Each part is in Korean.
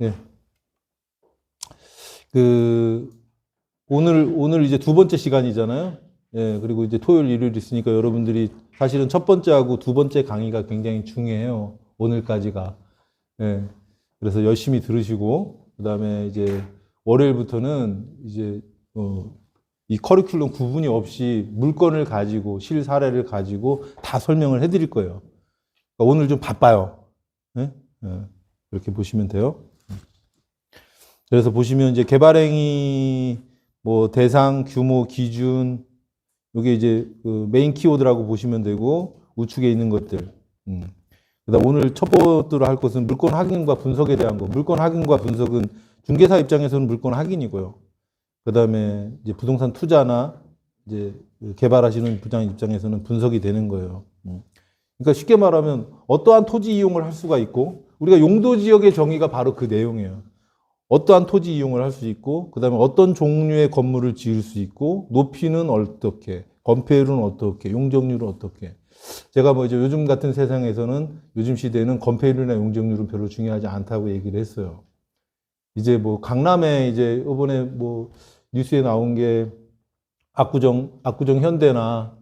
예. 그, 오늘 이제 두 번째 시간이잖아요. 예, 그리고 이제 토요일, 일요일 있으니까 여러분들이 사실은 첫 번째하고 두 번째 강의가 굉장히 중요해요. 오늘까지가. 예. 그래서 열심히 들으시고, 그 다음에 이제 월요일부터는 이제, 이 커리큘럼 구분이 없이 물건을 가지고, 실 사례를 가지고 다 설명을 해드릴 거예요. 그러니까 오늘 좀 바빠요. 예? 예. 그렇게 보시면 돼요. 그래서 보시면 이제 개발행위 뭐 대상, 규모, 기준, 이게 이제 그 메인 키워드라고 보시면 되고 우측에 있는 것들. 그다음 오늘 첫 번째로 할 것은 물건 확인과 분석에 대한 거. 물건 확인과 분석은 중개사 입장에서는 물건 확인이고요. 그다음에 이제 부동산 투자나 이제 개발하시는 부장 입장에서는 분석이 되는 거예요. 그러니까 쉽게 말하면 어떠한 토지 이용을 할 수가 있고 우리가 용도 지역의 정의가 바로 그 내용이에요. 어떠한 토지 이용을 할 수 있고 그다음에 어떤 종류의 건물을 지을 수 있고 높이는 어떻게, 건폐율은 어떻게, 용적률은 어떻게. 제가 뭐 이제 요즘 같은 세상에서는 요즘 시대에는 건폐율이나 용적률은 별로 중요하지 않다고 얘기를 했어요. 이제 뭐 강남에 이제 이번에 뭐 뉴스에 나온 게 압구정 현대나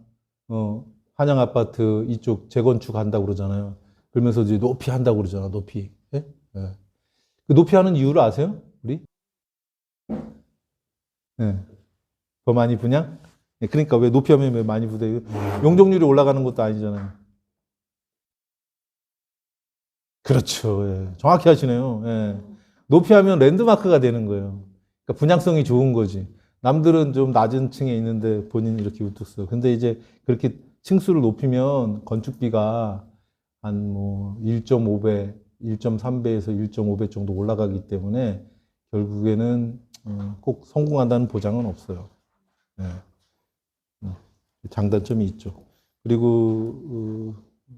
한양 아파트 이쪽 재건축 한다고 그러잖아요. 그러면서 이제 높이 한다고 그러잖아. 높이. 예? 예. 그 높이 하는 이유를 아세요? 우리? 예. 더 많이 부냐? 예, 그러니까 왜 높이 하면 왜 많이 부대요? 용적률이 올라가는 것도 아니잖아요. 그렇죠. 예. 정확히 하시네요. 예. 높이 하면 랜드마크가 되는 거예요. 그러니까 분양성이 좋은 거지. 남들은 좀 낮은 층에 있는데 본인이 이렇게 우뚝 서. 근데 이제 그렇게 층수를 높이면 건축비가 한 뭐 1.5배, 1.3배에서 1.5배 정도 올라가기 때문에 결국에는 꼭 성공한다는 보장은 없어요. 예. 장단점이 있죠. 그리고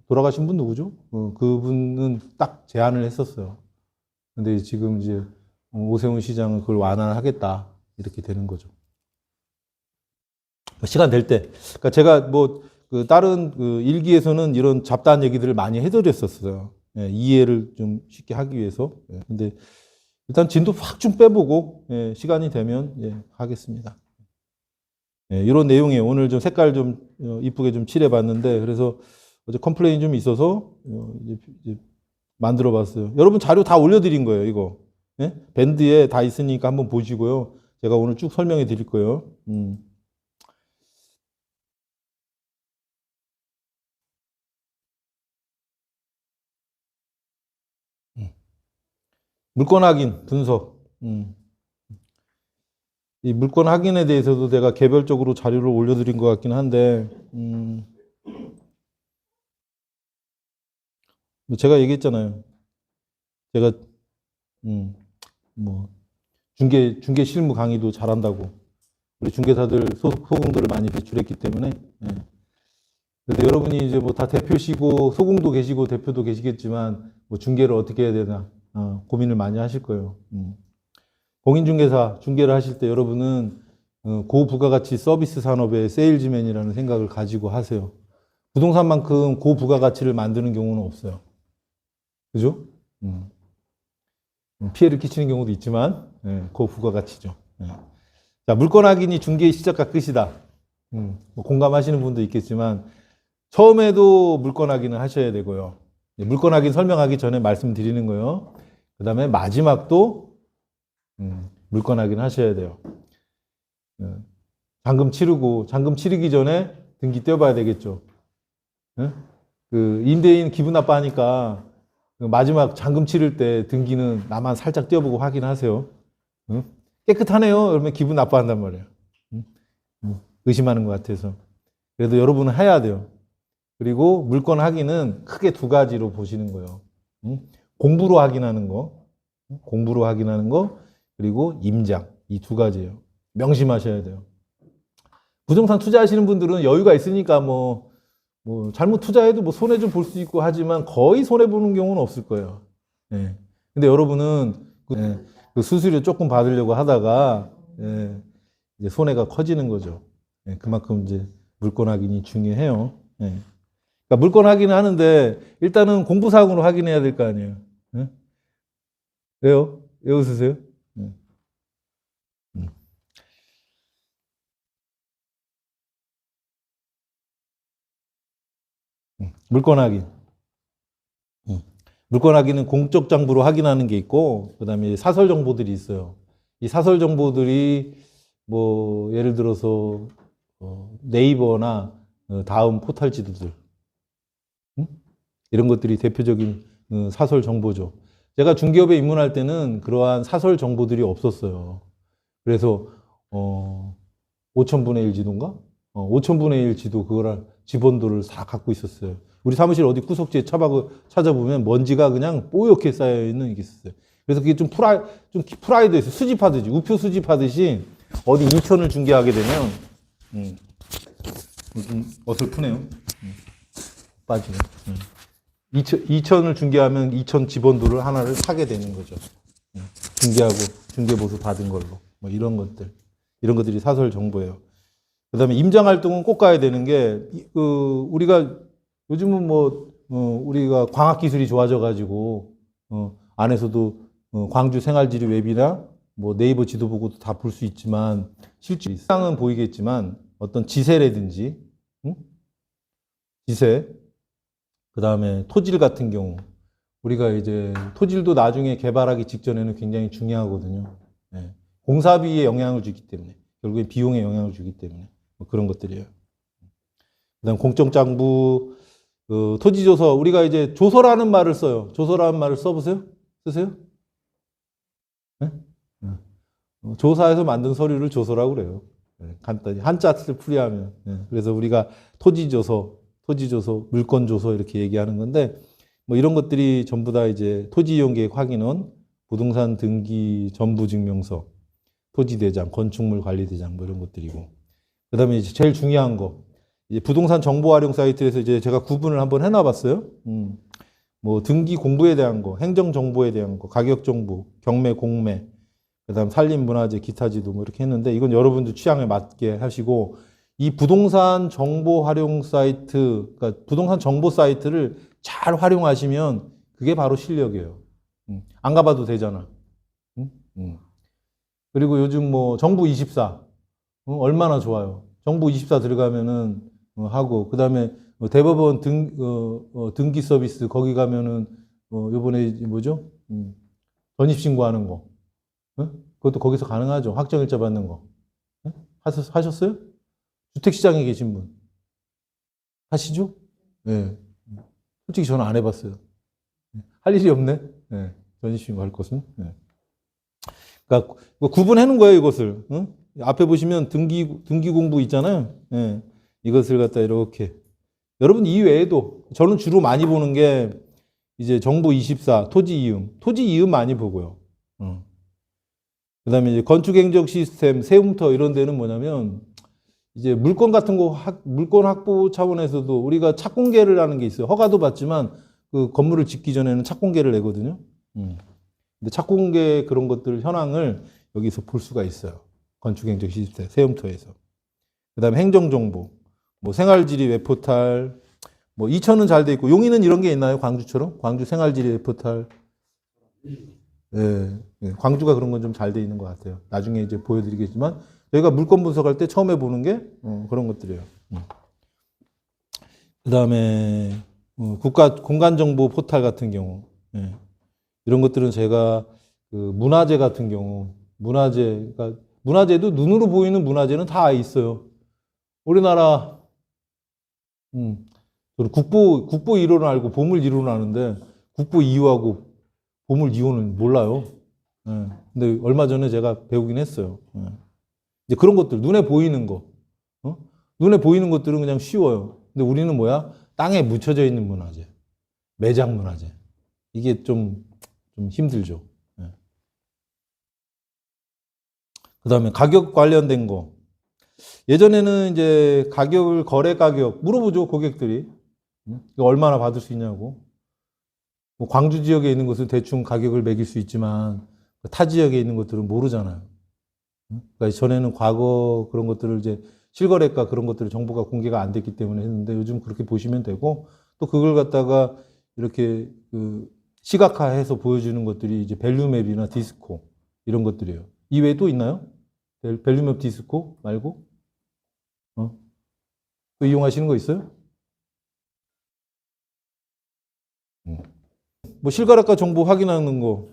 돌아가신 분 누구죠? 그분은 딱 제안을 했었어요. 근데 지금 이제 오세훈 시장은 그걸 완화하겠다 이렇게 되는 거죠. 시간 될 때. 그러니까 제가 뭐 그 다른 그 일기에서는 이런 잡다한 얘기들을 많이 해드렸었어요. 예, 이해를 좀 쉽게 하기 위해서. 예, 근데 일단 진도 확 좀 빼보고 예, 시간이 되면 예, 하겠습니다. 예, 이런 내용이에요. 오늘 좀 색깔 좀 이쁘게 좀 칠해봤는데 그래서 어제 컴플레인 좀 있어서 이제 만들어봤어요. 여러분 자료 다 올려드린 거예요. 이거 예? 밴드에 다 있으니까 한번 보시고요. 제가 오늘 쭉 설명해 드릴 거예요. 물건 확인, 분석. 이 물건 확인에 대해서도 내가 개별적으로 자료를 올려드린 것 같긴 한데, 뭐 제가 얘기했잖아요. 제가, 뭐, 중개 실무 강의도 잘한다고. 우리 중개사들 소공들을 많이 배출했기 때문에. 예. 그래서 여러분이 이제 뭐 다 대표시고, 소공도 계시고, 대표도 계시겠지만, 뭐 중개를 어떻게 해야 되나, 고민을 많이 하실 거예요. 공인중개사, 중개를 하실 때 여러분은 고부가가치 서비스 산업의 세일즈맨이라는 생각을 가지고 하세요. 부동산만큼 고부가가치를 만드는 경우는 없어요. 그죠? 피해를 끼치는 경우도 있지만, 고부가가치죠. 예. 자, 물건 확인이 중개의 시작과 끝이다. 뭐 공감하시는 분도 있겠지만, 처음에도 물건 확인을 하셔야 되고요. 물건 확인 설명하기 전에 말씀드리는 거예요. 그 다음에 마지막도 물건 확인 하셔야 돼요. 잔금 치르기 전에 등기 떼어봐야 되겠죠. 그 임대인 기분 나빠하니까 마지막 잔금 치를 때 등기는 나만 살짝 떼어보고 확인하세요. 깨끗하네요. 그러면 기분 나빠한단 말이에요. 의심하는 것 같아서. 그래도 여러분은 해야 돼요. 그리고 물건 확인은 크게 두 가지로 보시는 거예요. 공부로 확인하는 거, 그리고 임장. 이 두 가지예요. 명심하셔야 돼요. 부동산 투자하시는 분들은 여유가 있으니까 뭐 잘못 투자해도 뭐 손해 좀 볼 수 있고 하지만 거의 손해 보는 경우는 없을 거예요. 예. 근데 여러분은 그 수수료 조금 받으려고 하다가 이제 손해가 커지는 거죠. 예. 그만큼 이제 물건 확인이 중요해요. 예. 그러니까 물건 확인을 하는데 일단은 공부사항으로 확인해야 될 거 아니에요. 예? 왜요? 왜 웃으세요? 네. 음. 물건 확인. 물건 확인은 공적 정보로 확인하는 게 있고, 그 다음에 사설 정보들이 있어요. 이 사설 정보들이 뭐, 예를 들어서, 네이버나 다음 포털 지도들, 응? 이런 것들이 대표적인 사설 정보죠. 제가 중기업에 입문할 때는 그러한 사설 정보들이 없었어요. 그래서, 5천분의 1 지도인가? 5천분의 1 지도, 그거를 지번도를 다 갖고 있었어요. 우리 사무실 어디 구석지에 찾아보면 먼지가 그냥 뽀얗게 쌓여있는 게 있었어요. 그래서 그게 좀 프라이드 있어요. 수집하듯이, 우표 수집하듯이 어디 인천을 중개하게 되면, 좀 어설프네요. 빠지네. 이천을 중개하면 이천 지번도를 하나를 사게 되는 거죠. 중개하고 중개보수 받은 걸로. 뭐 이런 것들. 이런 것들이 사설 정보예요. 그 다음에 임장 활동은 꼭 가야 되는 게, 우리가 요즘은 뭐, 우리가 광학기술이 좋아져가지고, 안에서도 광주 생활지리 웹이나 뭐 네이버 지도 보고도 다 볼 수 있지만, 실제 상은 보이겠지만, 어떤 지세라든지, 응? 지세, 그 다음에 토질 같은 경우, 우리가 이제 토질도 나중에 개발하기 직전에는 굉장히 중요하거든요. 네. 공사비에 영향을 주기 때문에, 결국에 비용에 영향을 주기 때문에, 뭐 그런 것들이에요. 그다음 공적장부, 토지조서, 우리가 이제 조서라는 말을 써요. 조서라는 말을 써보세요? 쓰세요? 네? 조사에서 만든 서류를 조서라고 그래요. 네, 간단히 한자 뜻을 풀이하면. 네, 그래서 우리가 토지조서, 물건조서 이렇게 얘기하는 건데, 뭐 이런 것들이 전부 다 이제 토지이용계획 확인원, 부동산 등기 전부증명서, 토지대장, 건축물 관리대장 뭐 이런 것들이고. 그다음에 이제 제일 중요한 거, 이제 부동산 정보 활용 사이트에서 이제 제가 구분을 한번 해놔봤어요. 뭐 등기 공부에 대한 거, 행정 정보에 대한 거, 가격 정보, 경매, 공매, 그다음 산림 문화재, 기타 지도 뭐 이렇게 했는데 이건 여러분들 취향에 맞게 하시고 이 부동산 정보 활용 사이트, 그러니까 부동산 정보 사이트를 잘 활용하시면 그게 바로 실력이에요. 안 가봐도 되잖아. 응? 그리고 요즘 뭐 정부24 얼마나 좋아요. 정부24 들어가면은 하고 그다음에 대법원 등기 서비스 거기 가면은 요번에 뭐죠? 전입신고하는 거. 그것도 거기서 가능하죠. 확정일자 받는 거. 하셨어요? 주택시장에 계신 분. 하시죠? 네. 솔직히 저는 안 해봤어요. 할 일이 없네. 네. 전입신고 할 것은. 네. 그러니까 구분해 놓은 거예요, 이것을. 응? 앞에 보시면 등기 공부 있잖아요. 네. 이것을 갖다 이렇게. 여러분 이외에도 저는 주로 많이 보는 게 이제 정부24 토지 이음 많이 보고요. 그다음에 이제 건축행정 시스템, 세움터 이런 데는 뭐냐면 이제 물건 같은 거 물건 확보 차원에서도 우리가 착공계를 하는 게 있어요. 허가도 받지만 그 건물을 짓기 전에는 착공계를 내거든요. 근데 착공계 그런 것들 현황을 여기서 볼 수가 있어요. 건축행정 시스템, 세움터에서. 그다음에 행정정보, 뭐 생활지리 웹포탈, 뭐 이천은 잘 돼 있고 용인은 이런 게 있나요? 광주처럼? 광주 생활지리 웹포탈. 예, 예, 광주가 그런 건 좀 잘 돼 있는 것 같아요. 나중에 이제 보여드리겠지만 저희가 물건 분석할 때 처음에 보는 게 그런 것들이에요. 그다음에 국가 공간정보 포탈 같은 경우 예, 이런 것들은 제가 그 문화재 같은 경우 그러니까 문화재도 눈으로 보이는 문화재는 다 있어요. 우리나라 저는 국보 1호는 알고 보물 1호는 아는데 국보 2호하고 보물 2호는 몰라요. 예. 근데 얼마 전에 제가 배우긴 했어요. 예. 이제 그런 것들 눈에 보이는 거, 눈에 보이는 것들은 그냥 쉬워요. 근데 우리는 뭐야? 땅에 묻혀져 있는 문화재, 매장 문화재. 이게 좀 힘들죠. 예. 그다음에 가격 관련된 거. 예전에는 이제 거래 가격 물어보죠, 고객들이. 이거 얼마나 받을 수 있냐고. 뭐 광주 지역에 있는 것은 대충 가격을 매길 수 있지만 타 지역에 있는 것들은 모르잖아요. 그러니까 전에는 과거 그런 것들을 이제 실거래가 그런 것들을 정보가 공개가 안 됐기 때문에 했는데 요즘 그렇게 보시면 되고 또 그걸 갖다가 이렇게 그 시각화해서 보여주는 것들이 이제 밸류맵이나 디스코 이런 것들이에요. 이외에 또 있나요? 밸류맵 디스코 말고? 또 이용하시는 거 있어요? 뭐 실가락가 정보 확인하는 거,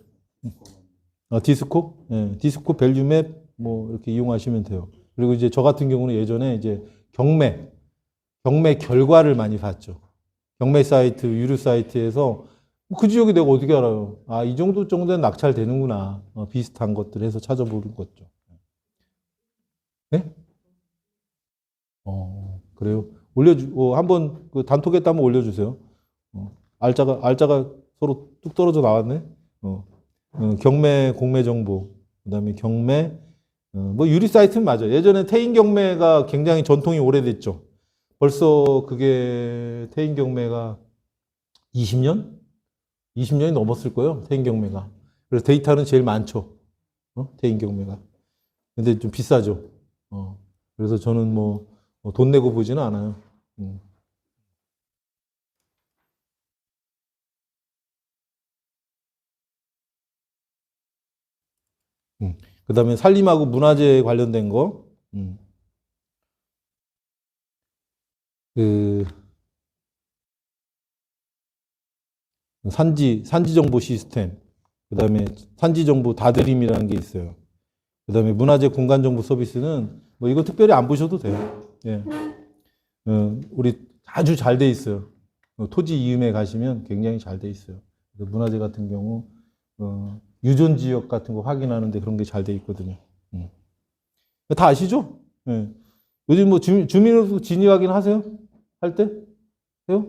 디스코? 예, 디스코 밸류맵 뭐 이렇게 이용하시면 돼요. 그리고 이제 저 같은 경우는 예전에 이제 경매 결과를 많이 봤죠. 경매 사이트, 유료 사이트에서 그 지역이 내가 어떻게 알아요? 아, 이 정도는 낙찰되는구나. 비슷한 것들 해서 찾아보는 거죠. 네? 그래요. 한번 그 단톡에다 한번 올려주세요. 알짜가 서로 뚝 떨어져 나왔네. 경매, 공매 정보. 그다음에 경매, 뭐 유리 사이트는 맞아요. 예전에 태인 경매가 굉장히 전통이 오래됐죠. 벌써 그게 태인 경매가 20년? 20년이 넘었을 거예요. 태인 경매가. 그래서 데이터는 제일 많죠. 태인 경매가. 근데 좀 비싸죠. 그래서 저는 뭐 돈 내고 보지는 않아요. 그 다음에 산림하고 문화재 관련된 거. 그 산지 정보 시스템. 그 다음에 산지 정보 다드림이라는 게 있어요. 그 다음에 문화재 공간 정보 서비스는 뭐 이거 특별히 안 보셔도 돼요. 예. 우리 아주 잘 돼 있어요. 토지 이음에 가시면 굉장히 잘 돼 있어요. 문화재 같은 경우 유존 지역 같은 거 확인하는데 그런 게 잘 돼 있거든요. 다 아시죠? 예. 요즘 뭐 주민등록 진위 확인 하세요? 할 때? 해요?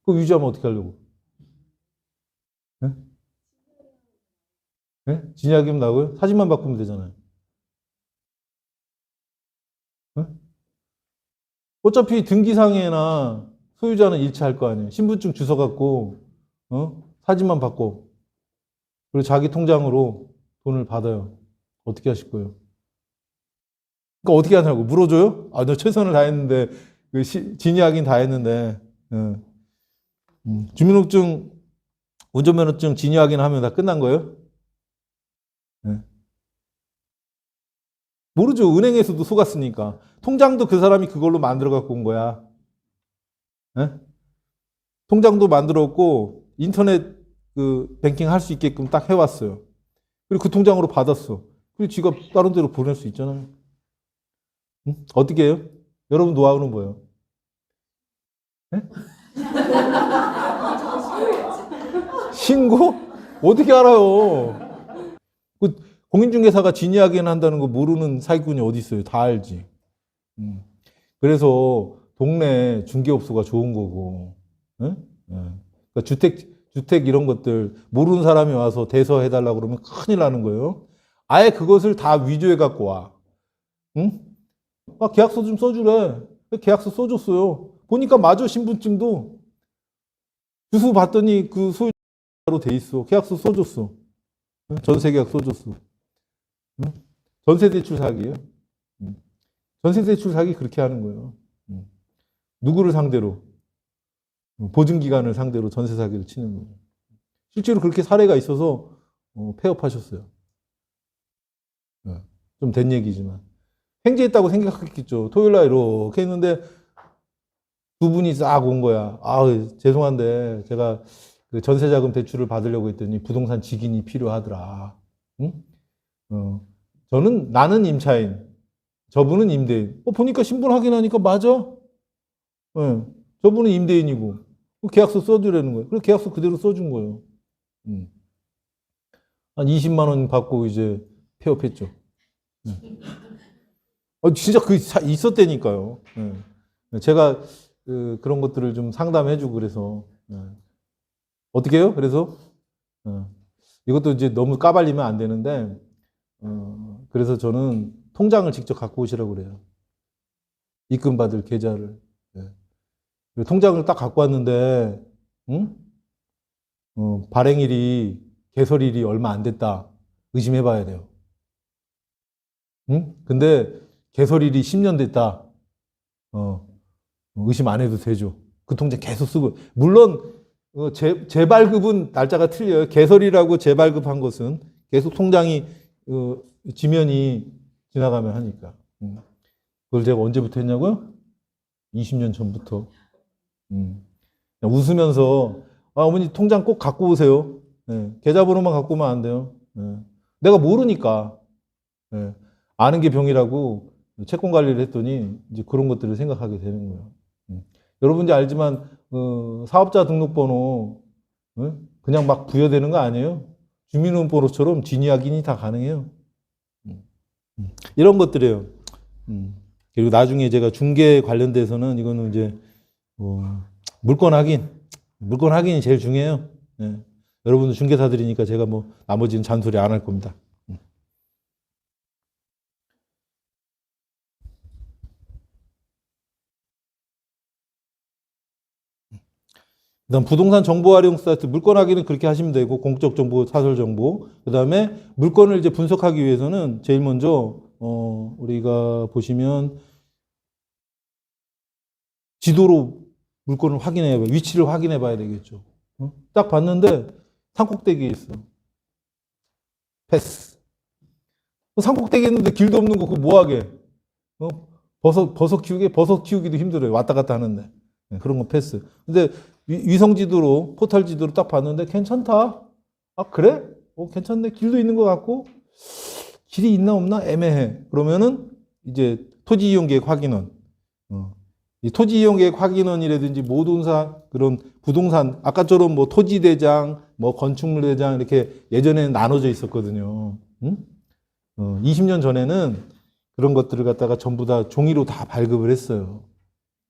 그거 유지하면 어떻게 하려고? 예? 예? 진위 확인 나고요? 사진만 바꾸면 되잖아요. 예? 어차피 등기상에나 소유자는 일치할 거 아니에요. 신분증 주소 갖고 사진만 바꿔. 그리고 자기 통장으로 돈을 받아요. 어떻게 하실 거예요? 그러니까 어떻게 하냐고 물어줘요? 아, 너 최선을 다했는데 진위 확인 다 했는데 주민등록증, 운전면허증 진위 확인하면 다 끝난 거예요? 네. 모르죠. 은행에서도 속았으니까. 통장도 그 사람이 그걸로 만들어 갖고 온 거야. 네? 통장도 만들었고 인터넷 그 뱅킹 할 수 있게끔 딱 해왔어요. 그리고 그 통장으로 받았어. 그리고 지가 다른 데로 보낼 수 있잖아요. 응? 어떻게 해요? 여러분 노하우는 뭐예요? 네? 신고? 어떻게 알아요? 그 공인중개사가 진이하게 한다는 거 모르는 사기꾼이 어디 있어요? 다 알지. 그래서 동네 중개업소가 좋은 거고, 응? 그러니까 주택 이런 것들 모르는 사람이 와서 대서해달라고 그러면 큰일 나는 거예요. 아예 그것을 다 위조해 갖고 와. 응? 아, 계약서 좀 써주래. 계약서 써줬어요. 보니까 맞아, 신분증도. 주소 봤더니 그 소유자로 돼 있어. 계약서 써줬어. 전세 계약 써줬어. 전세 대출 사기예요. 전세 대출 사기 그렇게 하는 거예요. 누구를 상대로? 보증기관을 상대로 전세 사기를 치는 거예요. 실제로 그렇게 사례가 있어서 폐업하셨어요. 좀 된 얘기지만. 횡재했다고 생각했겠죠. 토요일 날 이렇게 했는데 두 분이 싹 온 거야. 아, 죄송한데 제가 그 전세자금 대출을 받으려고 했더니 부동산 직인이 필요하더라. 응? 나는 임차인, 저분은 임대인. 보니까 신분 확인하니까 맞아. 저분은 임대인이고 계약서 써주라는 거예요. 그래서 계약서 그대로 써준 거예요. 한 20만 원 받고 이제 폐업했죠. 진짜 있었다니까요. 제가 그런 것들을 좀 상담해주고 그래서 어떻게 해요? 그래서 이것도 이제 너무 까발리면 안 되는데 그래서 저는 통장을 직접 갖고 오시라고 그래요. 입금 받을 계좌를. 통장을 딱 갖고 왔는데 발행일이 개설일이 얼마 안 됐다 의심해 봐야 돼요. 근데 개설일이 10년 됐다 의심 안 해도 되죠. 그 통장 계속 쓰고 물론 재발급은 날짜가 틀려요. 개설이라고 재발급한 것은 계속 통장이 지면이 지나가면 하니까. 그걸 제가 언제부터 했냐고요? 20년 전부터. 그냥 웃으면서 어머니 통장 꼭 갖고 오세요. 예, 계좌번호만 갖고 오면 안 돼요. 예, 내가 모르니까. 예, 아는 게 병이라고 채권 관리를 했더니 이제 그런 것들을 생각하게 되는 거예요. 여러분들 알지만 사업자 등록번호 그냥 막 부여되는 거 아니에요? 주민등록번호처럼 진위 확인이 다 가능해요. 이런 것들이에요. 그리고 나중에 제가 중개 관련돼서는 이거는 이제 물건 확인이 제일 중요해요. 예. 여러분들 중개사들이니까 제가 뭐 나머지는 잔소리 안 할 겁니다. 그다음 부동산 정보 활용 사이트 물건 확인은 그렇게 하시면 되고 공적 정보, 사설 정보. 그다음에 물건을 이제 분석하기 위해서는 제일 먼저 우리가 보시면 지도로 물건을 확인해 봐요. 위치를 확인해 봐야 되겠죠. 딱 봤는데 산꼭대기에 있어. 패스. 산꼭대기에 있는데 길도 없는 거 그거 뭐 하게? 버섯 키우기도 힘들어요. 왔다 갔다 하는데. 네, 그런 거 패스. 근데 위성 지도로 포털 지도로 딱 봤는데 괜찮다. 아 그래? 괜찮네. 길도 있는 것 같고 길이 있나 없나 애매해. 그러면은 이제 토지 이용 계획 확인원. 이 토지 이용 계획 확인원이라든지 모든 그런 부동산 아까처럼 뭐 토지 대장, 뭐 건축물 대장 이렇게 예전에는 나눠져 있었거든요. 20년 전에는 그런 것들을 갖다가 전부 다 종이로 다 발급을 했어요.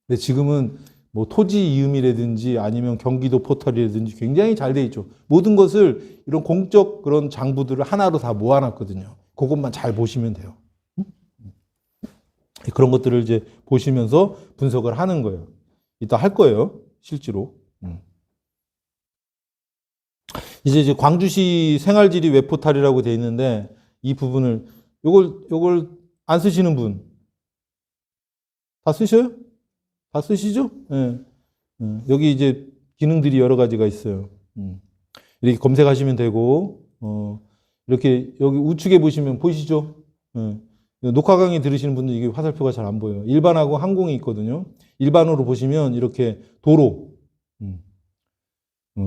근데 지금은 뭐 토지 이음이라든지 아니면 경기도 포털이라든지 굉장히 잘 돼 있죠. 모든 것을 이런 공적 그런 장부들을 하나로 다 모아놨거든요. 그것만 잘 보시면 돼요. 그런 것들을 이제 보시면서 분석을 하는 거예요. 이따 할 거예요. 실제로. 이제 광주시 생활지리 웹포털이라고 돼 있는데 이 부분을 요걸 안 쓰시는 분 다 쓰셔요? 다 쓰시죠? 예. 여기 이제 기능들이 여러 가지가 있어요. 이렇게 검색하시면 되고, 이렇게 여기 우측에 보시면 보이시죠? 예. 녹화 강의 들으시는 분들 이게 화살표가 잘 안 보여요. 일반하고 항공이 있거든요. 일반으로 보시면 이렇게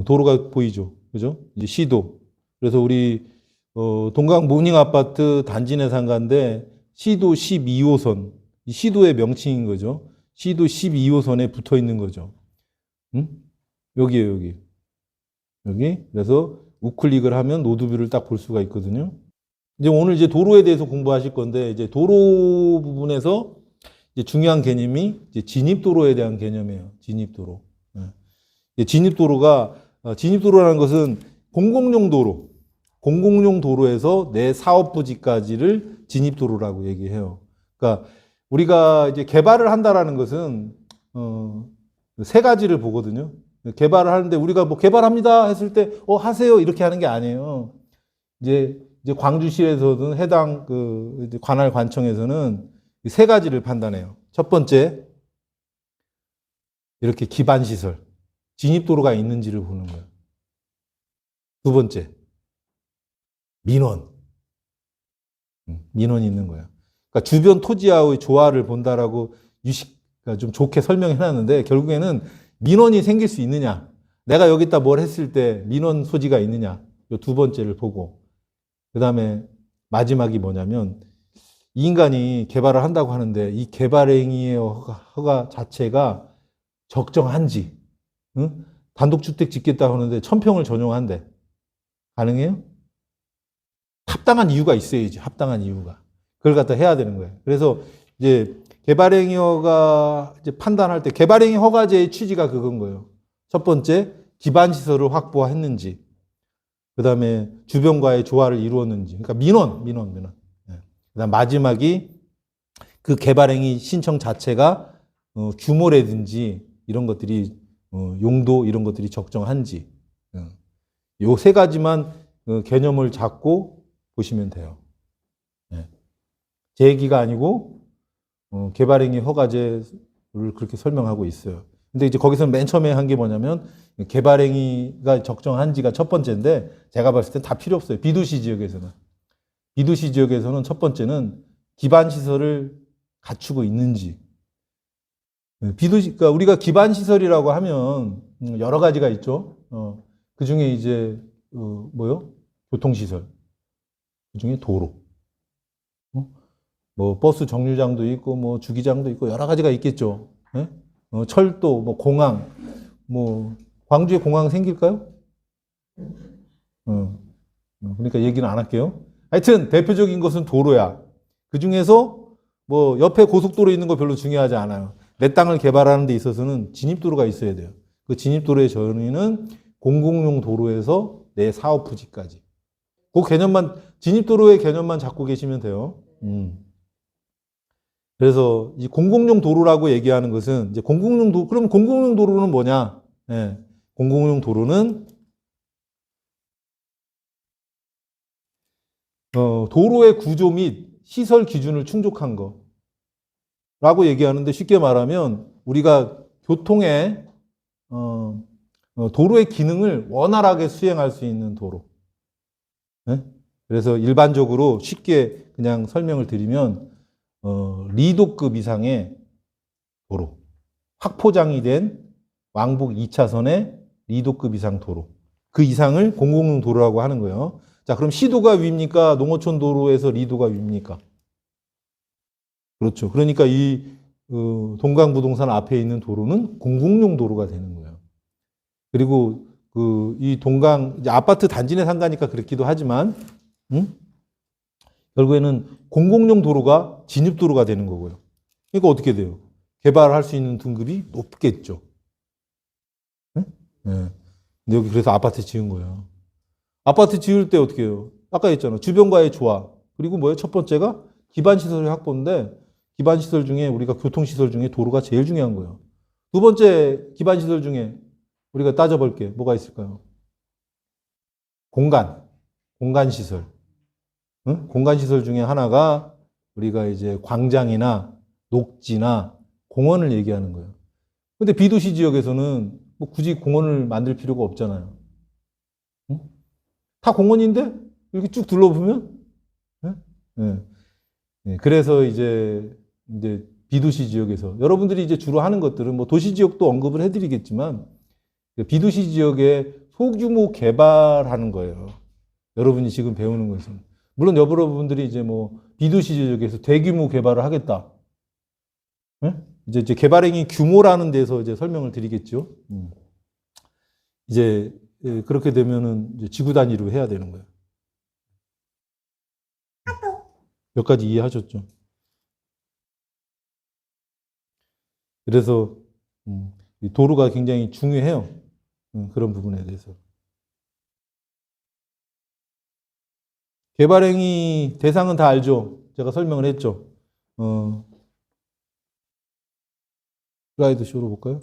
도로가 보이죠. 그죠? 이제 시도. 그래서 우리, 동강 모닝 아파트 단지 내 상가인데 시도 12호선. 이 시도의 명칭인 거죠. 시도 12호선에 붙어 있는 거죠. 여기에요, 여기. 여기. 그래서 우클릭을 하면 노드뷰를 딱 볼 수가 있거든요. 이제 오늘 이제 도로에 대해서 공부하실 건데, 이제 도로 부분에서 이제 중요한 개념이 이제 진입도로에 대한 개념이에요. 진입도로. 진입도로라는 것은 공공용 도로에서 내 사업 부지까지를 진입도로라고 얘기해요. 그러니까 우리가 이제 개발을 한다라는 것은 세 가지를 보거든요. 개발을 하는데 우리가 뭐 개발합니다 했을 때 하세요 이렇게 하는 게 아니에요. 이제 광주시에서든 해당 이제 관할 관청에서는 세 가지를 판단해요. 첫 번째 이렇게 기반 시설 진입도로가 있는지를 보는 거예요. 두 번째 민원이 있는 거예요. 그러니까 주변 토지와의 조화를 본다라고 그러니까 좀 좋게 설명해 놨는데 결국에는 민원이 생길 수 있느냐, 내가 여기다 뭘 했을 때 민원 소지가 있느냐, 이 두 번째를 보고 그 다음에 마지막이 뭐냐면 이 인간이 개발을 한다고 하는데 이 개발행위의 허가 자체가 적정한지, 단독주택 짓겠다고 하는데 1000평을 전용한대. 가능해요? 합당한 이유가 있어야지. 합당한 이유가. 그걸 갖다 해야 되는 거예요. 그래서 이제 개발행위 허가 이제 판단할 때 개발행위 허가제의 취지가 그건 거예요. 첫 번째, 기반 시설을 확보했는지, 그 다음에 주변과의 조화를 이루었는지. 그러니까 민원. 그다음 마지막이 그 개발행위 신청 자체가 규모라든지 이런 것들이 용도 이런 것들이 적정한지. 요 세 가지만 개념을 잡고 보시면 돼요. 제 얘기가 아니고 개발행위 허가제를 그렇게 설명하고 있어요. 근데 이제 거기서 맨 처음에 한 게 뭐냐면 개발행위가 적정한지가 첫 번째인데 제가 봤을 땐 다 필요 없어요. 비도시 지역에서는. 비도시 지역에서는 첫 번째는 기반 시설을 갖추고 있는지. 비도시, 그러니까 우리가 기반 시설이라고 하면 여러 가지가 있죠. 그 중에 이제 뭐요? 교통시설. 그 중에 도로. 뭐 버스 정류장도 있고 뭐 주기장도 있고 여러 가지가 있겠죠. 예? 철도, 뭐 공항, 뭐 광주에 공항 생길까요? 그러니까 얘기는 안 할게요. 하여튼 대표적인 것은 도로야. 그 중에서 뭐 옆에 고속도로 있는 거 별로 중요하지 않아요. 내 땅을 개발하는 데 있어서는 진입도로가 있어야 돼요. 그 진입도로의 전위는 공공용 도로에서 내 사업 부지까지. 그 개념만, 진입도로의 개념만 잡고 계시면 돼요. 그래서 이 공공용 도로라고 얘기하는 것은 이제 공공용 도, 그럼 공공용 도로는 뭐냐? 예. 공공용 도로는 도로의 구조 및 시설 기준을 충족한 거라고 얘기하는데 쉽게 말하면 우리가 교통의 도로의 기능을 원활하게 수행할 수 있는 도로. 예? 그래서 일반적으로 쉽게 그냥 설명을 드리면 리도급 이상의 도로. 확포장이 된 왕복 2차선의 리도급 이상 도로. 그 이상을 공공용 도로라고 하는 거예요. 자, 그럼 시도가 위입니까? 농어촌 도로에서 리도가 위입니까? 그렇죠. 그러니까 이 동강부동산 앞에 있는 도로는 공공용 도로가 되는 거예요. 그리고 이 동강 이제 아파트 단지 내 상가니까 그렇기도 하지만 결국에는 공공용 도로가 진입도로가 되는 거고요. 그러니까 어떻게 돼요? 개발할 수 있는 등급이 높겠죠. 네? 네. 근데 여기 그래서 아파트 지은 거예요. 아파트 지을 때 어떻게 해요? 아까 했잖아. 주변과의 조화. 그리고 뭐예요? 첫 번째가 기반시설의 확보인데 기반시설 중에 우리가 교통시설 중에 도로가 제일 중요한 거예요. 두 번째 기반시설 중에 우리가 따져볼 게 뭐가 있을까요? 공간시설. 응? 공간시설 중에 하나가 우리가 이제 광장이나 녹지나 공원을 얘기하는 거예요. 근데 비도시 지역에서는 뭐 굳이 공원을 만들 필요가 없잖아요. 응? 다 공원인데 이렇게 쭉 둘러보면 네? 네. 네. 그래서 이제 비도시 지역에서 여러분들이 이제 주로 하는 것들은 뭐 도시 지역도 언급을 해드리겠지만 비도시 지역에 소규모 개발하는 거예요. 여러분이 지금 배우는 것은 물론 여러분들이 이제 뭐 비도시 지역에서 대규모 개발을 하겠다. 네? 이제 개발행위 규모라는 데서 이제 설명을 드리겠죠. 이제 그렇게 되면은 이제 지구 단위로 해야 되는 거예요. 몇 가지 이해하셨죠? 그래서 도로가 굉장히 중요해요. 그런 부분에 대해서. 개발행위 대상은 다 알죠? 제가 설명을 했죠. 슬라이드 쇼로 볼까요?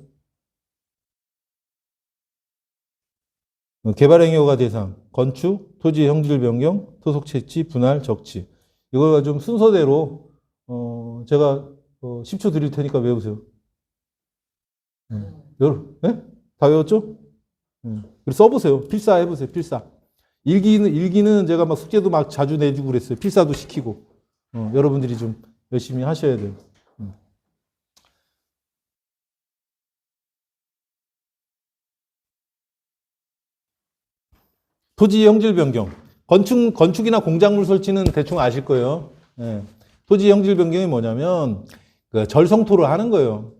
개발행위가 대상, 건축, 토지 형질 변경, 토속 채취, 분할, 적치. 이걸 좀 순서대로 제가 10초 드릴 테니까 외우세요. 네? 다 외웠죠? 그리고 써보세요. 필사해보세요. 필사. 일기는 제가 막 숙제도 막 자주 내주고 그랬어요. 필사도 시키고. 여러분들이 좀 열심히 하셔야 돼요. 토지 형질 변경. 건축이나 공작물 설치는 대충 아실 거예요. 예. 토지 형질 변경이 뭐냐면, 그 절성토를 하는 거예요.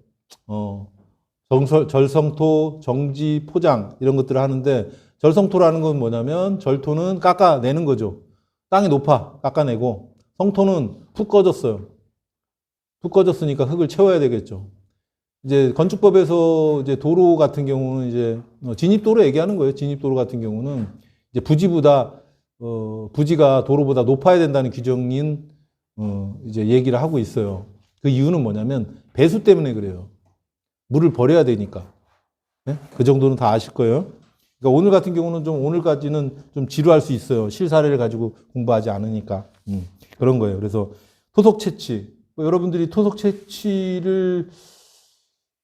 절성토, 정지, 포장, 이런 것들을 하는데, 절성토라는 건 뭐냐면, 절토는 깎아내는 거죠. 땅이 높아, 깎아내고, 성토는 푹 꺼졌어요. 푹 꺼졌으니까 흙을 채워야 되겠죠. 이제 건축법에서 이제 도로 같은 경우는 이제 진입도로 얘기하는 거예요. 진입도로 같은 경우는 이제 부지가 도로보다 높아야 된다는 규정인 이제 얘기를 하고 있어요. 그 이유는 뭐냐면 배수 때문에 그래요. 물을 버려야 되니까. 네? 그 정도는 다 아실 거예요. 그러니까 오늘 같은 경우는 오늘까지는 좀 지루할 수 있어요. 실사례를 가지고 공부하지 않으니까. 그런 거예요. 그래서 토속 채취. 여러분들이 토속 채취를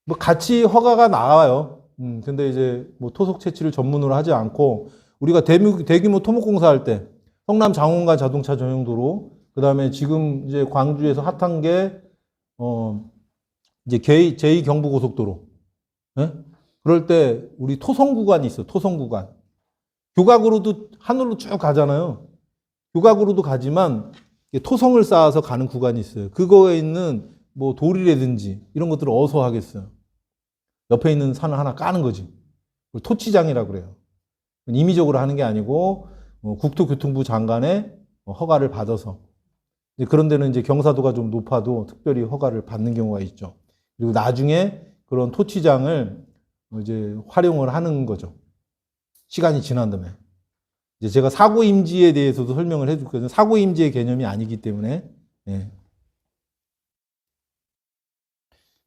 뭐 같이 허가가 나와요. 근데 이제 뭐 토속 채취를 전문으로 하지 않고 우리가 대규모 토목공사 할 때 성남 장원가 자동차 전용도로 그다음에 지금 이제 광주에서 핫한 게 이제 제2 경부고속도로. 예? 그럴 때 우리 토성 구간이 있어. 토성 구간. 교각으로도 하늘로 쭉 가잖아요. 교각으로도 가지만 토성을 쌓아서 가는 구간이 있어요. 그거에 있는 뭐 돌이라든지 이런 것들을 어서 하겠어요. 옆에 있는 산을 하나 까는 거지. 그걸 토치장이라고 그래요. 임의적으로 하는 게 아니고 국토교통부 장관의 허가를 받아서 그런 데는 이제 경사도가 좀 높아도 특별히 허가를 받는 경우가 있죠. 그리고 나중에 그런 토치장을 이제 활용을 하는 거죠. 시간이 지난 다음에. 이제 제가 사고임지에 대해서도 설명을 해줄 거거든요. 사고임지의 개념이 아니기 때문에. 예.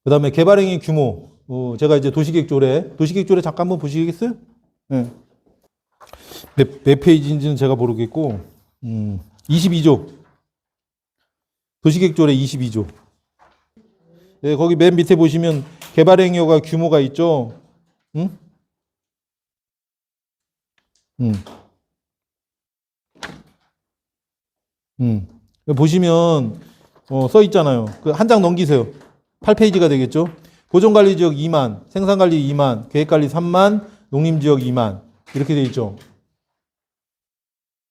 그 다음에 개발행위 규모. 제가 이제 도시계획 조례 잠깐 한번 보시겠어요? 예. 몇 페이지인지는 제가 모르겠고, 22조. 도시계획 조례 22조. 네, 거기 맨 밑에 보시면 개발행위가 규모가 있죠. 응? 보시면 써 있잖아요. 그 한 장 넘기세요. 8페이지가 되겠죠. 고정관리지역 2만, 생산관리 2만, 계획관리 3만, 농림지역 2만 이렇게 돼 있죠.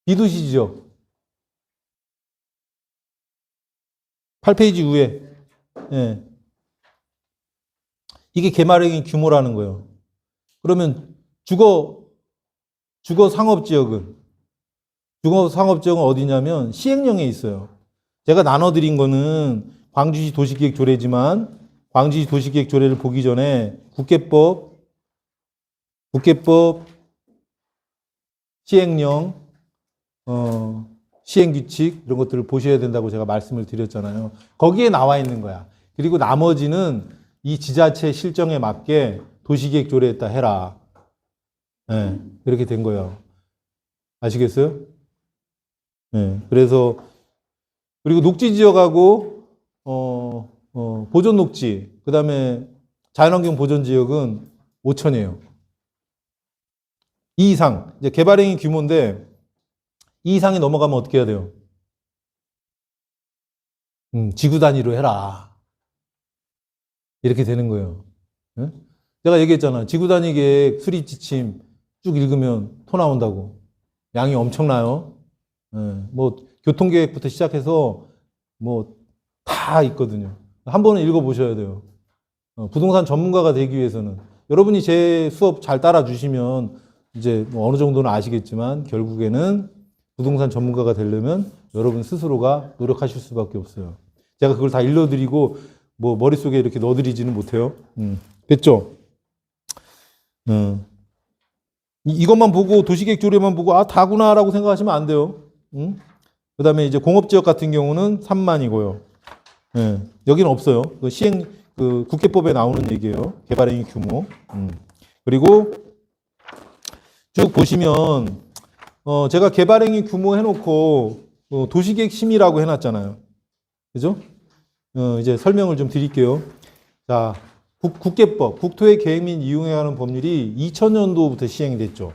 비도시 지역 8페이지 위에. 예. 이게 개발행위 규모라는 거예요. 그러면 주거 상업지역은 어디냐면 시행령에 있어요. 제가 나눠드린 거는 광주시 도시계획 조례지만 광주시 도시계획 조례를 보기 전에 국계법, 시행령, 시행규칙 이런 것들을 보셔야 된다고 제가 말씀을 드렸잖아요. 거기에 나와 있는 거야. 그리고 나머지는 이 지자체 실정에 맞게 도시계획 조례에다 해라. 네, 이렇게 된 거예요. 아시겠어요? 네, 그래서 그리고 녹지 지역하고 보존 녹지 그다음에 자연환경 보존 지역은 5천이에요. 이 이상 이제 개발행위 규모인데 이 이상이 넘어가면 어떻게 해야 돼요? 지구 단위로 해라. 이렇게 되는 거예요. 네? 제가 얘기했잖아. 지구 단위 계획 수립 지침 쭉 읽으면 토 나온다고. 양이 엄청나요. 네. 뭐 교통계획부터 시작해서 뭐 다 있거든요. 한 번은 읽어보셔야 돼요. 부동산 전문가가 되기 위해서는 여러분이 제 수업 잘 따라주시면 이제 뭐 어느 정도는 아시겠지만 결국에는 부동산 전문가가 되려면 여러분 스스로가 노력하실 수밖에 없어요. 제가 그걸 다 일러드리고 뭐 머릿속에 이렇게 넣어드리지는 못해요. 됐죠? 이것만 보고 도시계획 조례만 보고 아 다구나라고 생각하시면 안 돼요. 그 다음에 이제 공업지역 같은 경우는 3만이고요. 예, 여기는 없어요. 그 국계법에 나오는 얘기예요. 개발행위 규모. 그리고 쭉 보시면 제가 개발행위 규모 해놓고 도시계획 심의라고 해놨잖아요. 그죠? 이제 설명을 좀 드릴게요. 자, 국계법, 국토의 계획 및 이용에 관한 법률이 2000년도부터 시행이 됐죠.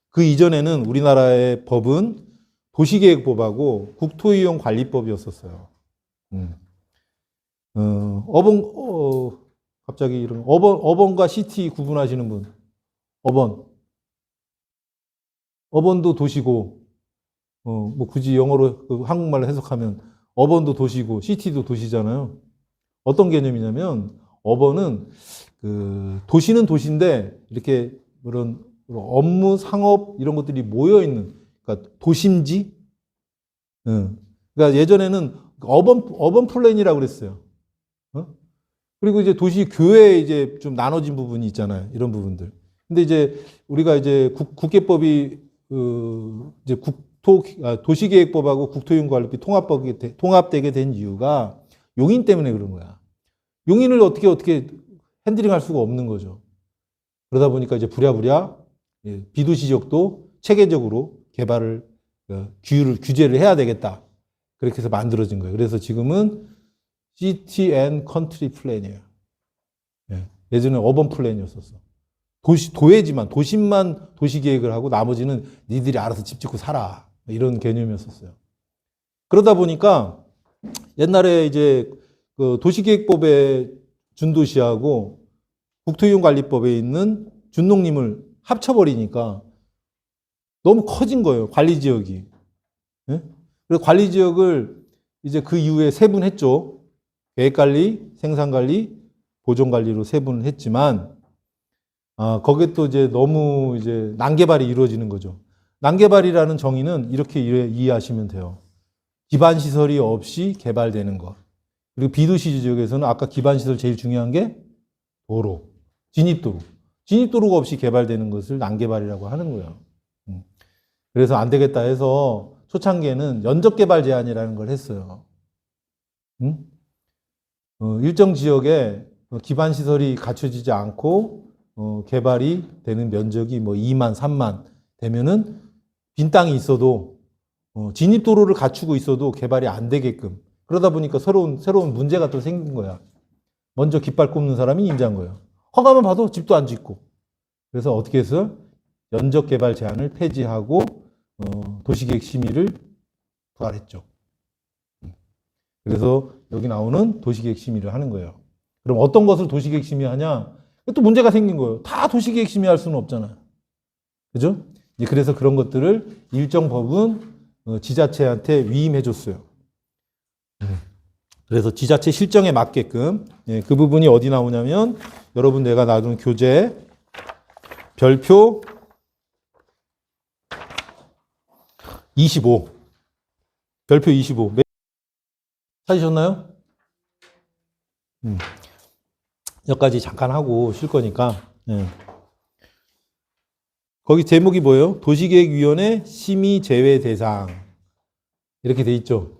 그 이전에는 우리나라의 법은 도시계획법하고 국토이용관리법이었었어요. 갑자기 이런 어번과 시티 구분하시는 분. 어번도 도시고, 뭐 굳이 영어로 한국말로 해석하면 어번도 도시고 시티도 도시잖아요. 어떤 개념이냐면 어번은 도시는 도시인데 이렇게 그런 업무, 상업 이런 것들이 모여 있는 그러니까 도심지. 그러니까 예전에는 어번 플랜이라고 그랬어요. 그리고 이제 도시 교외에 이제 좀 나눠진 부분이 있잖아요. 이런 부분들. 근데 이제 우리가 이제 국계법이 이제 도시계획법하고 국토이용관리법이 통합되게 된 이유가 용인 때문에 그런 거야. 용인을 어떻게 핸들링할 수가 없는 거죠. 그러다 보니까 이제 부랴부랴 비도시 지역도 체계적으로 개발을 규제를 해야 되겠다. 그렇게 해서 만들어진 거예요. 그래서 지금은 City and Country Plan이에요. 예전에 어번 플랜이었었어. 도해지만, 도심만 도시계획을 하고 나머지는 니들이 알아서 집 짓고 살아. 이런 개념이었었어요. 그러다 보니까 옛날에 이제 그 도시계획법에 준도시하고 국토이용관리법에 있는 준농림을 합쳐버리니까 너무 커진 거예요. 관리지역이. 예? 그래서 관리지역을 이제 그 이후에 세분했죠. 계획관리, 생산관리, 보존관리로 세분을 했지만, 거기에 또 이제 너무 이제 난개발이 이루어지는 거죠. 난개발이라는 정의는 이렇게 이해하시면 돼요. 기반시설이 없이 개발되는 것. 그리고 비도시 지역에서는 아까 기반시설 제일 중요한 게 도로, 진입도로. 진입도로가 없이 개발되는 것을 난개발이라고 하는 거예요. 그래서 안 되겠다 해서 초창기에는 연적개발 제한이라는 걸 했어요. 일정 지역에 기반시설이 갖춰지지 않고 개발이 되는 면적이 뭐 2만, 3만 되면은 빈 땅이 있어도 진입도로를 갖추고 있어도 개발이 안 되게끔 그러다 보니까 새로운 문제가 또 생긴 거야. 먼저 깃발 꼽는 사람이 임자인 거예요. 허가만 봐도 집도 안 짓고. 그래서 어떻게 해서 연적개발 제한을 폐지하고 도시계획 심의를 부활했죠. 그래서 여기 나오는 도시계획 심의를 하는 거예요. 그럼 어떤 것을 도시계획 심의하냐? 또 문제가 생긴 거예요. 다 도시계획 심의할 수는 없잖아요. 그죠? 그래서 그런 것들을 일정 법은 지자체한테 위임해 줬어요. 그래서 지자체 실정에 맞게끔 그 부분이 어디 나오냐면 여러분 내가 놔둔 교재 별표 25 별표 25 찾으셨나요? 여기까지 잠깐 하고 쉴 거니까 거기 제목이 뭐예요? 도시계획위원회 심의 제외 대상 이렇게 돼 있죠.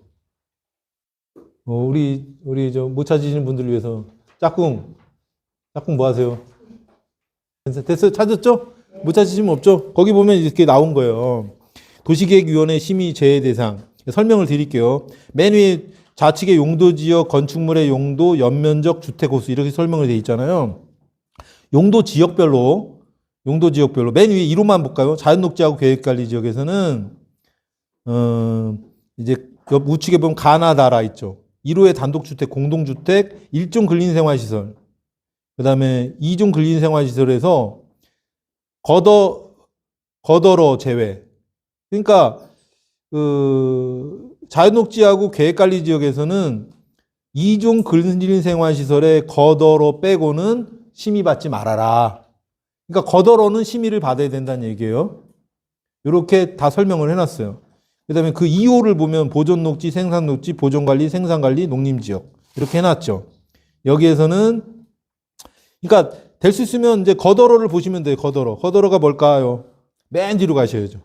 우리 저 못 찾으시는 분들을 위해서 짝꿍 뭐 하세요? 됐어요? 찾았죠? 못 찾으시면 없죠? 거기 보면 이렇게 나온 거예요. 도시계획위원회 심의 제외 대상 설명을 드릴게요. 맨 위에 좌측에 용도지역, 건축물의 용도, 연면적, 주택호수 이렇게 설명을 돼 있잖아요. 용도 지역별로 맨 위에 1호만 볼까요? 자연녹지하고 계획관리지역에서는 이제 우측에 보면 가나다라 있죠. 1호의 단독주택, 공동주택, 1종 근린생활시설. 그 다음에 2종 근린생활시설에서 거더러 제외. 그러니까 자연녹지하고 계획관리지역에서는 2종 근린생활시설의 거더러 빼고는 심의받지 말아라. 그러니까 거더러는 심의를 받아야 된다는 얘기예요. 이렇게 다 설명을 해놨어요. 그 다음에 그 2호를 보면 보존녹지, 생산녹지, 보존관리, 생산관리, 농림지역 이렇게 해놨죠. 여기에서는 그러니까 될 수 있으면 이제 거더러를 보시면 돼요. 거더러가 뭘까요? 맨 뒤로 가셔야죠.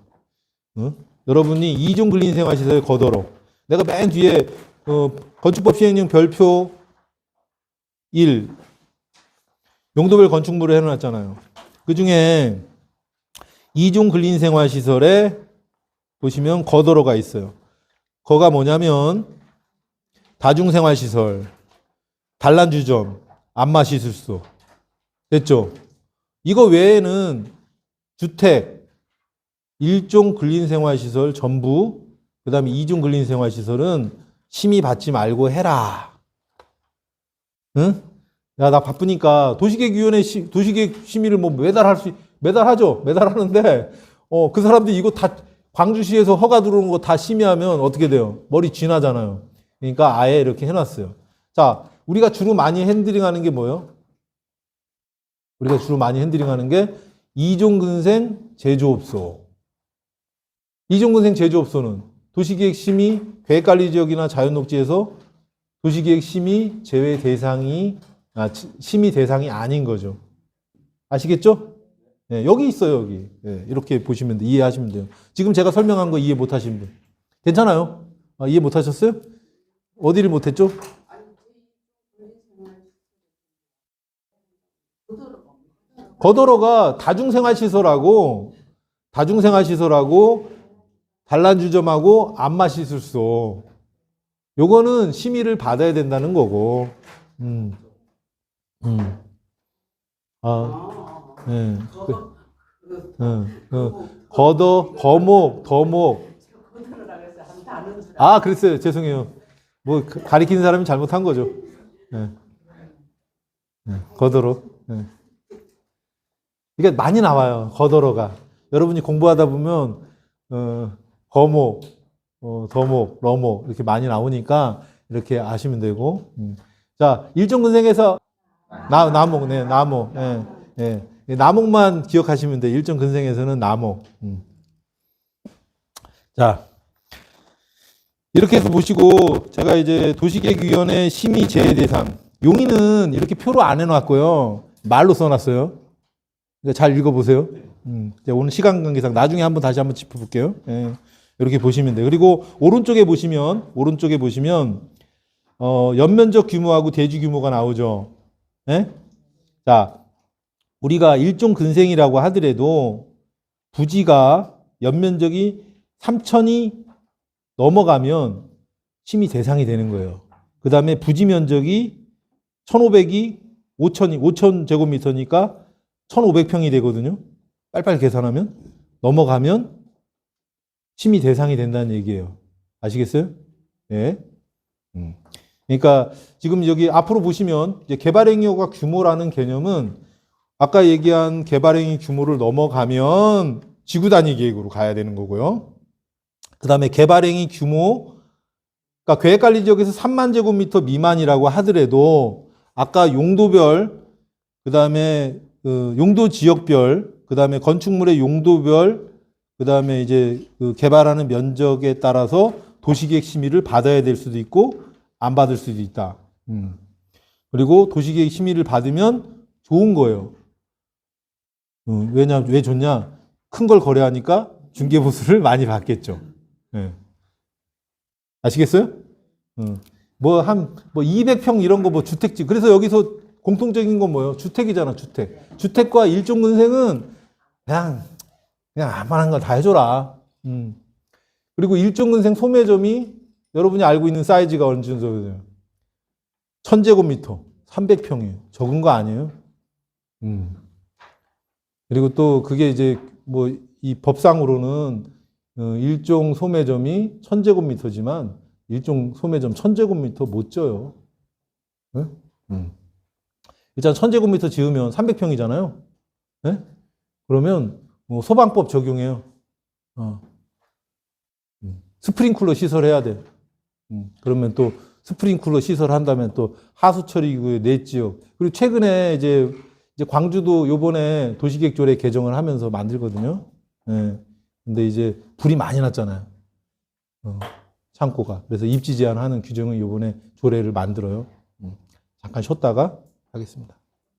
여러분이 2종 근린생활시설의 거더러 내가 맨 뒤에 건축법 시행령 별표 1 용도별 건축물을 해놨잖아요. 그 중에 2종 근린생활시설에 보시면 거더러가 있어요. 거가 뭐냐면 다중생활시설, 단란주점, 안마시술소 됐죠? 이거 외에는 주택, 1종 근린생활시설 전부 그 다음에 2종 근린생활시설은 심의받지 말고 해라. 응? 야, 나 바쁘니까 도시계획위원회 도시계획 심의를 뭐 매달 하죠. 매달 하는데 그 사람들이 이거 다 광주시에서 허가 들어오는 거 다 심의하면 어떻게 돼요? 머리 쥐나잖아요. 그러니까 아예 이렇게 해놨어요. 자, 우리가 주로 많이 핸들링하는 게 뭐예요? 우리가 주로 많이 핸들링하는 게 2종 근생 제조업소. 2종 근생 제조업소는 도시계획 심의, 계획관리지역이나 자연녹지에서 도시계획 심의 제외 대상이 심의 대상이 아닌 거죠. 아시겠죠? 네, 여기 있어요, 여기. 네, 이렇게 보시면 돼. 이해하시면 돼요. 지금 제가 설명한 거 이해 못 하시는 분. 괜찮아요? 이해 못 하셨어요? 어디를 못 했죠? 거더러가 다중생활시설하고 단란주점하고 안마시술소 요거는 심의를 받아야 된다는 거고 아, 예. 거목, 더목. 아, 그랬어요. 죄송해요. 뭐, 가리키는 사람이 잘못한 거죠. 예. 거더러. 예. 이게 많이 나와요. 거더러가. 여러분이 공부하다 보면, 거목, 더목, 러목, 이렇게 많이 나오니까, 이렇게 아시면 되고. 자, 일정근생에서, 나목, 네, 나목. 예, 예. 나목만 기억하시면 돼. 일정근생에서는 나목. 자, 이렇게 해서 보시고, 제가 이제 도시계획위원회 심의 제외 대상. 용의는 이렇게 표로 안 해놨고요. 말로 써놨어요. 그러니까 잘 읽어보세요. 오늘 시간 관계상 나중에 다시 한번 짚어볼게요. 예, 이렇게 보시면 돼요. 그리고 오른쪽에 보시면, 연면적 규모하고 대지 규모가 나오죠. 예? 자, 우리가 일종 근생이라고 하더라도 부지가 연면적이 3,000이 넘어가면 심의 대상이 되는 거예요. 그 다음에 부지 면적이 1,500이 5,000 제곱미터니까 1,500평이 되거든요. 빨리빨리 계산하면. 넘어가면 심의 대상이 된다는 얘기예요. 아시겠어요? 네. 그러니까 지금 여기 앞으로 보시면 이제 개발행위허가 규모라는 개념은 아까 얘기한 개발행위 규모를 넘어가면 지구 단위 계획으로 가야 되는 거고요. 그 다음에 개발행위 규모, 그러니까 계획관리지역에서 3만 제곱미터 미만이라고 하더라도 아까 용도별, 그 다음에 용도 지역별, 그 다음에 건축물의 용도별, 그 다음에 이제 개발하는 면적에 따라서 도시계획 심의를 받아야 될 수도 있고 안 받을 수도 있다. 그리고 도시계획 심의를 받으면 좋은 거예요. 왜 좋냐? 큰 걸 거래하니까 중개보수를 많이 받겠죠. 네. 아시겠어요? 뭐 200평 이런 거 주택지. 그래서 여기서 공통적인 건 뭐예요? 주택이잖아, 주택. 주택과 일종근생은 그냥 아만한 걸 다 해줘라. 그리고 일종근생 소매점이 여러분이 알고 있는 사이즈가 어느 정도예요? 1,000제곱미터, 300평이에요. 적은 거 아니에요? 그리고 또 그게 이제 이 법상으로는 일종 소매점이 1,000제곱미터지만 일종 소매점 1,000제곱미터 못 져요. 네? 일단 1,000제곱미터 지으면 300평이잖아요. 네? 그러면 소방법 적용해요. 스프링클러 시설 해야 돼. 그러면 또 스프링클러 시설 한다면 또 하수처리구의 내 지역. 그리고 최근에 이제 광주도 요번에 도시계획조례 개정을 하면서 만들거든요. 네. 근데 이제 불이 많이 났잖아요. 창고가. 그래서 입지 제한하는 규정을 요번에 조례를 만들어요. 잠깐 쉬었다가 하겠습니다.